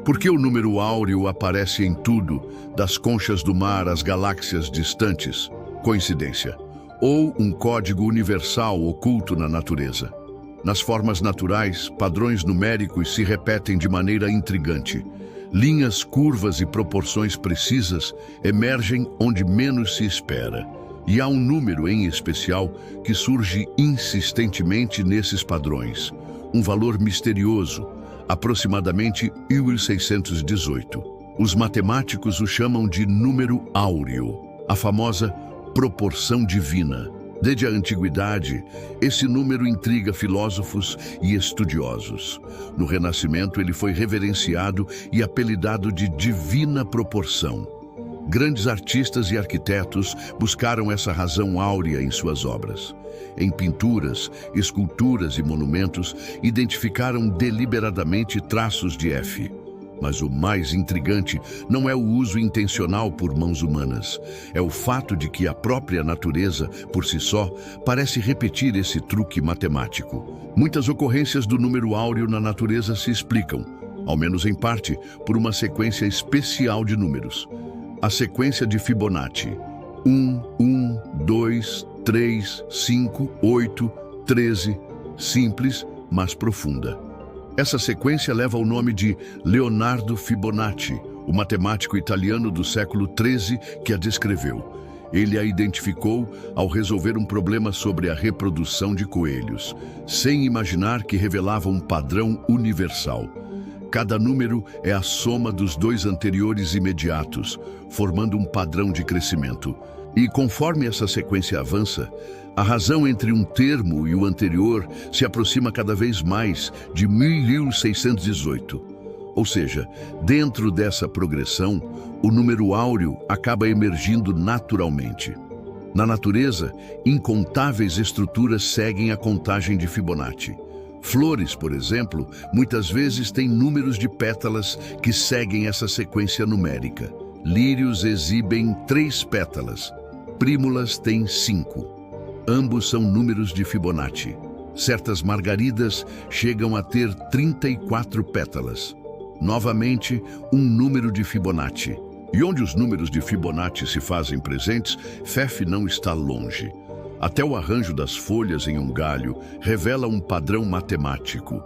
Por que o número áureo aparece em tudo, das conchas do mar às galáxias distantes? Coincidência? Ou um código universal oculto na natureza? Nas formas naturais, padrões numéricos se repetem de maneira intrigante. Linhas, curvas e proporções precisas emergem onde menos se espera. E há um número em especial que surge insistentemente nesses padrões. Um valor misterioso, aproximadamente 1618. Os matemáticos o chamam de número áureo, a famosa proporção divina. Desde a antiguidade, esse número intriga filósofos e estudiosos. No Renascimento, ele foi reverenciado e apelidado de divina proporção. Grandes artistas e arquitetos buscaram essa razão áurea em suas obras. Em pinturas, esculturas e monumentos, identificaram deliberadamente traços de F. Mas o mais intrigante não é o uso intencional por mãos humanas. É o fato de que a própria natureza, por si só, parece repetir esse truque matemático. Muitas ocorrências do número áureo na natureza se explicam, ao menos em parte, por uma sequência especial de números. A sequência de Fibonacci. 2, 3, 5, 8, 13. Simples, mas profunda. Essa sequência leva o nome de Leonardo Fibonacci, o matemático italiano do século XIII que a descreveu. Ele a identificou ao resolver um problema sobre a reprodução de coelhos, sem imaginar que revelava um padrão universal. Cada número é a soma dos dois anteriores imediatos, formando um padrão de crescimento. E conforme essa sequência avança, a razão entre um termo e o anterior se aproxima cada vez mais de 1618. Ou seja, dentro dessa progressão, o número áureo acaba emergindo naturalmente. Na natureza, incontáveis estruturas seguem a contagem de Fibonacci. Flores, por exemplo, muitas vezes têm números de pétalas que seguem essa sequência numérica. Lírios exibem 3 pétalas, prímulas têm 5. Ambos são números de Fibonacci. Certas margaridas chegam a ter 34 pétalas. Novamente, um número de Fibonacci. E onde os números de Fibonacci se fazem presentes, Pfeff não está longe. Até o arranjo das folhas em um galho revela um padrão matemático.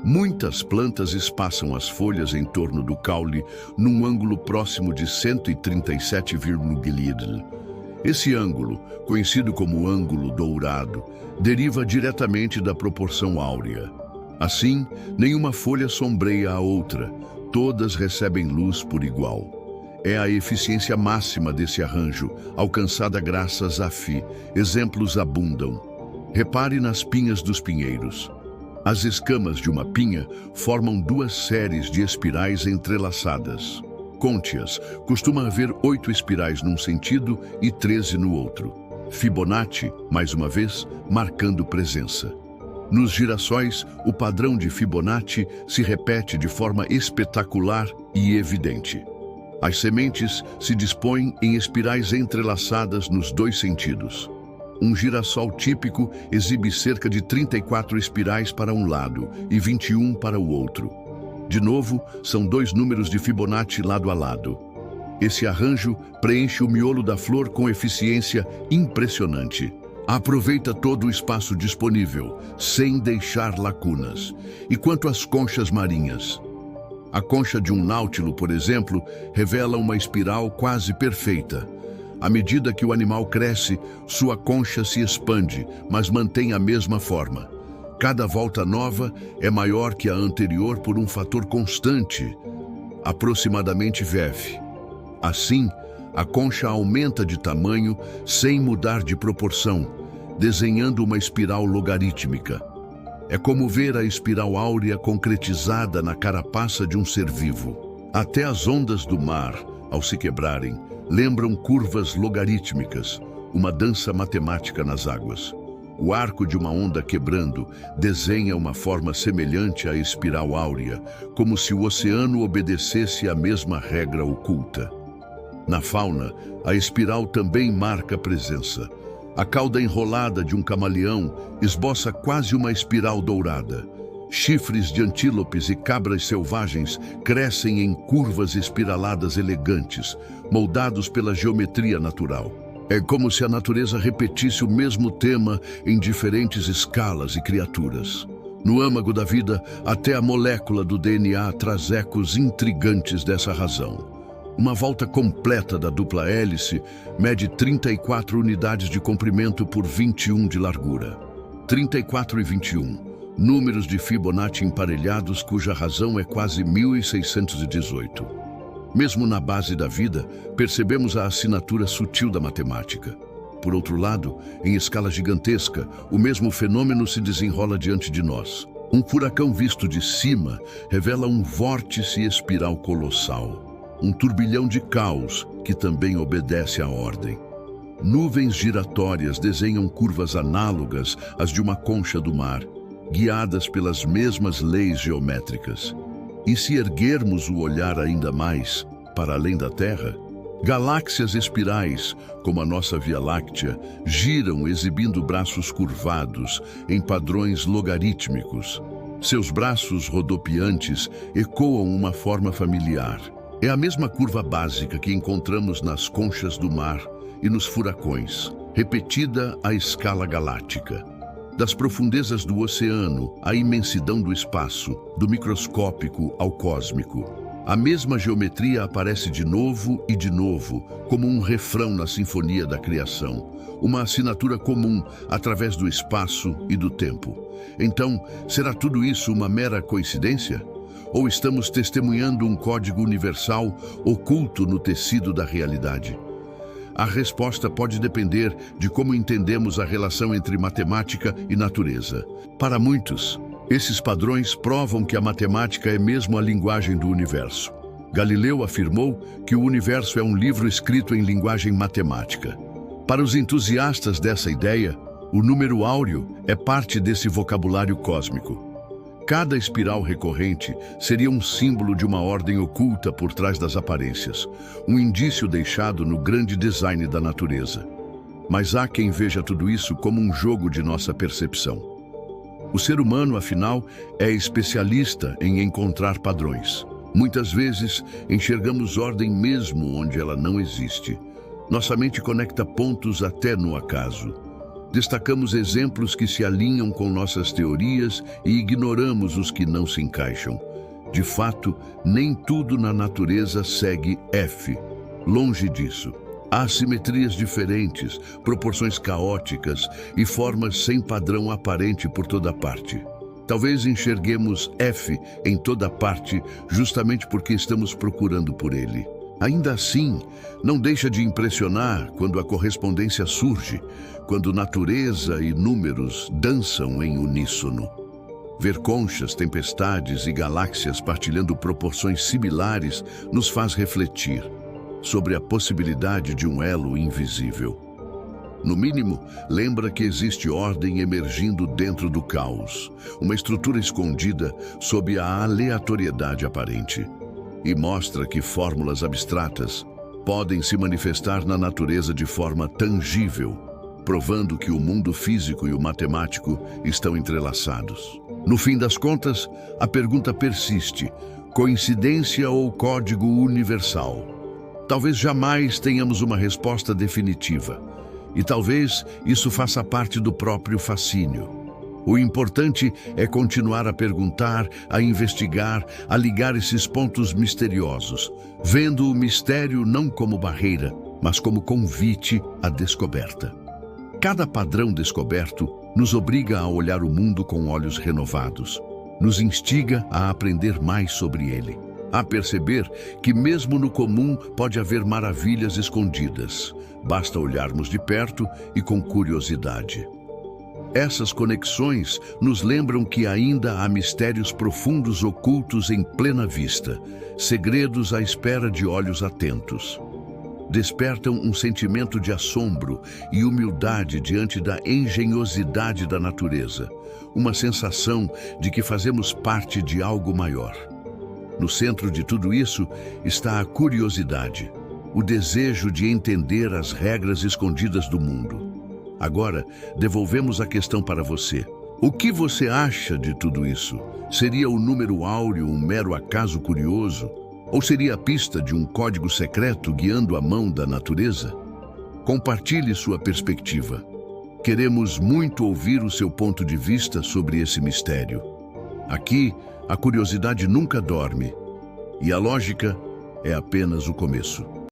Muitas plantas espaçam as folhas em torno do caule num ângulo próximo de 137,1. Esse ângulo, conhecido como ângulo dourado, deriva diretamente da proporção áurea. Assim, nenhuma folha sombreia a outra, todas recebem luz por igual. É a eficiência máxima desse arranjo, alcançada graças a Φ. Exemplos abundam. Repare nas pinhas dos pinheiros. As escamas de uma pinha formam 2 séries de espirais entrelaçadas. Conte-as, costuma haver 8 espirais num sentido e 13 no outro. Fibonacci, mais uma vez, marcando presença. Nos girassóis, o padrão de Fibonacci se repete de forma espetacular e evidente. As sementes se dispõem em espirais entrelaçadas nos 2 sentidos. Um girassol típico exibe cerca de 34 espirais para um lado e 21 para o outro. De novo, são 2 números de Fibonacci lado a lado. Esse arranjo preenche o miolo da flor com eficiência impressionante. Aproveita todo o espaço disponível, sem deixar lacunas. E quanto às conchas marinhas? A concha de um náutilo, por exemplo, revela uma espiral quase perfeita. À medida que o animal cresce, sua concha se expande, mas mantém a mesma forma. Cada volta nova é maior que a anterior por um fator constante, aproximadamente VF. Assim, a concha aumenta de tamanho sem mudar de proporção, desenhando uma espiral logarítmica. É como ver a espiral áurea concretizada na carapaça de um ser vivo. Até as ondas do mar, ao se quebrarem, lembram curvas logarítmicas, uma dança matemática nas águas. O arco de uma onda quebrando desenha uma forma semelhante à espiral áurea, como se o oceano obedecesse à mesma regra oculta. Na fauna, a espiral também marca presença. A cauda enrolada de um camaleão esboça quase uma espiral dourada. Chifres de antílopes e cabras selvagens crescem em curvas espiraladas elegantes, moldados pela geometria natural. É como se a natureza repetisse o mesmo tema em diferentes escalas e criaturas. No âmago da vida, até a molécula do DNA traz ecos intrigantes dessa razão. Uma volta completa da dupla hélice mede 34 unidades de comprimento por 21 de largura. 34 e 21, números de Fibonacci emparelhados cuja razão é quase 1618. Mesmo na base da vida, percebemos a assinatura sutil da matemática. Por outro lado, em escala gigantesca, o mesmo fenômeno se desenrola diante de nós. Um furacão visto de cima revela um vórtice espiral colossal. Um turbilhão de caos que também obedece à ordem. Nuvens giratórias desenham curvas análogas às de uma concha do mar, guiadas pelas mesmas leis geométricas. E se erguermos o olhar ainda mais, para além da Terra, galáxias espirais, como a nossa Via Láctea, giram exibindo braços curvados em padrões logarítmicos. Seus braços rodopiantes ecoam uma forma familiar. É a mesma curva básica que encontramos nas conchas do mar e nos furacões, repetida à escala galáctica. Das profundezas do oceano à imensidão do espaço, do microscópico ao cósmico. A mesma geometria aparece de novo e de novo, como um refrão na sinfonia da criação, uma assinatura comum através do espaço e do tempo. Então, será tudo isso uma mera coincidência? Ou estamos testemunhando um código universal oculto no tecido da realidade? A resposta pode depender de como entendemos a relação entre matemática e natureza. Para muitos, esses padrões provam que a matemática é mesmo a linguagem do universo. Galileu afirmou que o universo é um livro escrito em linguagem matemática. Para os entusiastas dessa ideia, o número áureo é parte desse vocabulário cósmico. Cada espiral recorrente seria um símbolo de uma ordem oculta por trás das aparências, um indício deixado no grande design da natureza. Mas há quem veja tudo isso como um jogo de nossa percepção. O ser humano, afinal, é especialista em encontrar padrões. Muitas vezes, enxergamos ordem mesmo onde ela não existe. Nossa mente conecta pontos até no acaso. Destacamos exemplos que se alinham com nossas teorias e ignoramos os que não se encaixam. De fato, nem tudo na natureza segue F. Longe disso. Há simetrias diferentes, proporções caóticas e formas sem padrão aparente por toda parte. Talvez enxerguemos F em toda parte justamente porque estamos procurando por ele. Ainda assim, não deixa de impressionar quando a correspondência surge, quando natureza e números dançam em uníssono. Ver conchas, tempestades e galáxias partilhando proporções similares nos faz refletir sobre a possibilidade de um elo invisível. No mínimo, lembra que existe ordem emergindo dentro do caos, uma estrutura escondida sob a aleatoriedade aparente. E mostra que fórmulas abstratas podem se manifestar na natureza de forma tangível, provando que o mundo físico e o matemático estão entrelaçados. No fim das contas, a pergunta persiste: coincidência ou código universal? Talvez jamais tenhamos uma resposta definitiva, e talvez isso faça parte do próprio fascínio. O importante é continuar a perguntar, a investigar, a ligar esses pontos misteriosos, vendo o mistério não como barreira, mas como convite à descoberta. Cada padrão descoberto nos obriga a olhar o mundo com olhos renovados, nos instiga a aprender mais sobre ele, a perceber que mesmo no comum pode haver maravilhas escondidas. Basta olharmos de perto e com curiosidade. Essas conexões nos lembram que ainda há mistérios profundos ocultos em plena vista, segredos à espera de olhos atentos. Despertam um sentimento de assombro e humildade diante da engenhosidade da natureza, uma sensação de que fazemos parte de algo maior. No centro de tudo isso está a curiosidade, o desejo de entender as regras escondidas do mundo. Agora, devolvemos a questão para você. O que você acha de tudo isso? Seria o número áureo um mero acaso curioso? Ou seria a pista de um código secreto guiando a mão da natureza? Compartilhe sua perspectiva. Queremos muito ouvir o seu ponto de vista sobre esse mistério. Aqui, a curiosidade nunca dorme, e a lógica é apenas o começo.